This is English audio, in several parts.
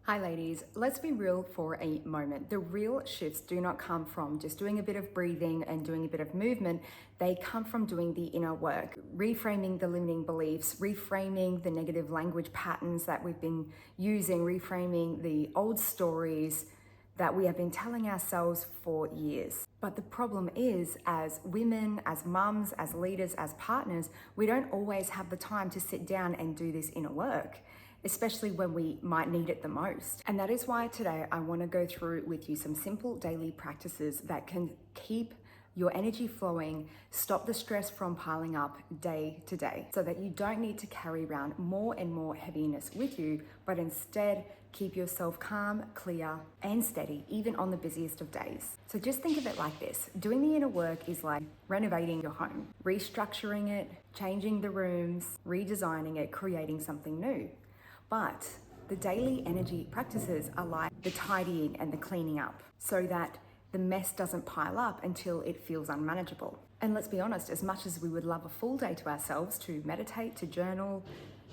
Hi ladies, let's be real for a moment. The real shifts do not come from just doing a bit of breathing and doing a bit of movement. They come from doing the inner work, reframing the limiting beliefs, reframing the negative language patterns that we've been using, reframing the old stories that we have been telling ourselves for years. But the problem is, as women, as mums, as leaders, as partners, we don't always have the time to sit down and do this inner work, especially when we might need it the most. And that is why today I want to go through with you some simple daily practices that can keep your energy flowing, stop the stress from piling up day to day, so that you don't need to carry around more and more heaviness with you, but instead keep yourself calm, clear, and steady, even on the busiest of days. So just think of it like this. Doing the inner work is like renovating your home, restructuring it, changing the rooms, redesigning it, creating something new. But the daily energy practices are like the tidying and the cleaning up, so that the mess doesn't pile up until it feels unmanageable. And let's be honest, as much as we would love a full day to ourselves to meditate, to journal,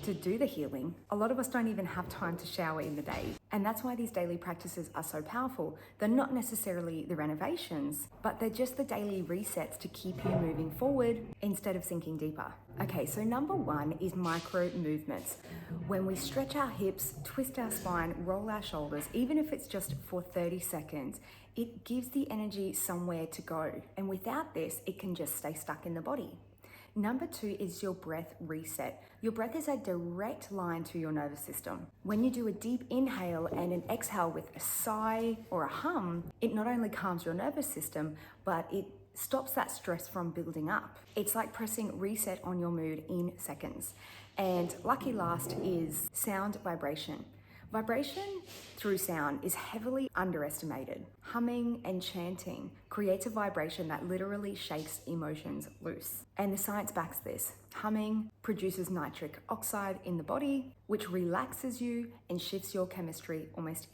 to do the healing, a lot of us don't even have time to shower in the day. And that's why these daily practices are so powerful. They're not necessarily the renovations, but they're just the daily resets to keep you moving forward instead of sinking deeper. Okay, so number one is micro movements. When we stretch our hips, twist our spine, roll our shoulders, even if it's just for 30 seconds, it gives the energy somewhere to go. And without this, it can just stay stuck in the body. Number two is your breath reset. Your breath is a direct line to your nervous system. When you do a deep inhale and an exhale with a sigh or a hum, it not only calms your nervous system, but it stops that stress from building up. It's like pressing reset on your mood in seconds. And lucky last is sound vibration. Vibration through sound is heavily underestimated. Humming and chanting creates a vibration that literally shakes emotions loose. And the science backs this. Humming produces nitric oxide in the body, which relaxes you and shifts your chemistry almost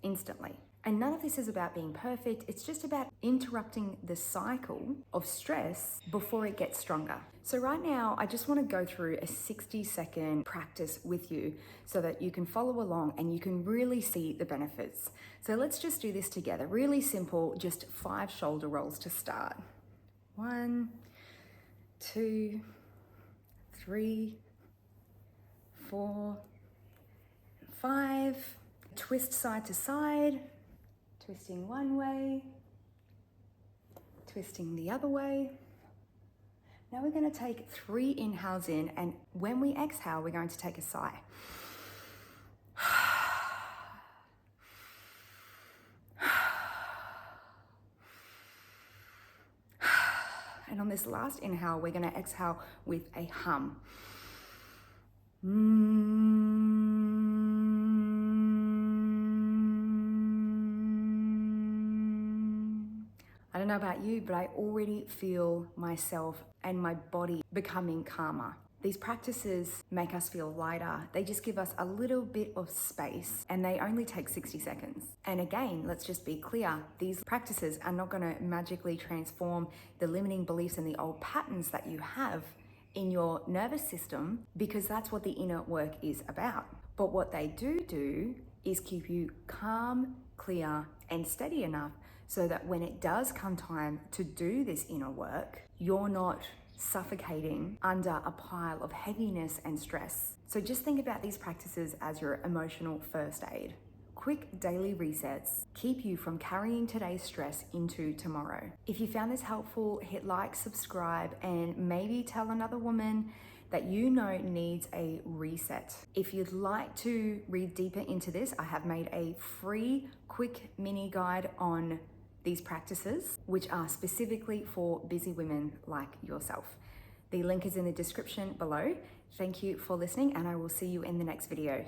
instantly. And none of this is about being perfect. It's just about interrupting the cycle of stress before it gets stronger. So right now, I just want to go through a 60-second practice with you so that you can follow along and you can really see the benefits. So let's just do this together. Really simple, just 5 shoulder rolls to start. 1, 2, 3, 4, 5. Twist side to side. Twisting one way, twisting the other way. Now we're going to take 3 inhales in, and when we exhale, we're going to take a sigh. And on this last inhale, we're going to exhale with a hum. I don't know about you, but I already feel myself and my body becoming calmer. These practices make us feel lighter. They just give us a little bit of space, and they only take 60 seconds. And again, let's just be clear, these practices are not going to magically transform the limiting beliefs and the old patterns that you have in your nervous system, because that's what the inner work is about. But what they do is keep you calm, clear, and steady enough so that when it does come time to do this inner work, you're not suffocating under a pile of heaviness and stress. So just think about these practices as your emotional first aid. Quick daily resets keep you from carrying today's stress into tomorrow. If you found this helpful, hit like, subscribe, and maybe tell another woman that you know needs a reset. If you'd like to read deeper into this, I have made a free, quick mini guide on these practices, which are specifically for busy women like yourself. The link is in the description below. Thank you for listening, and I will see you in the next video.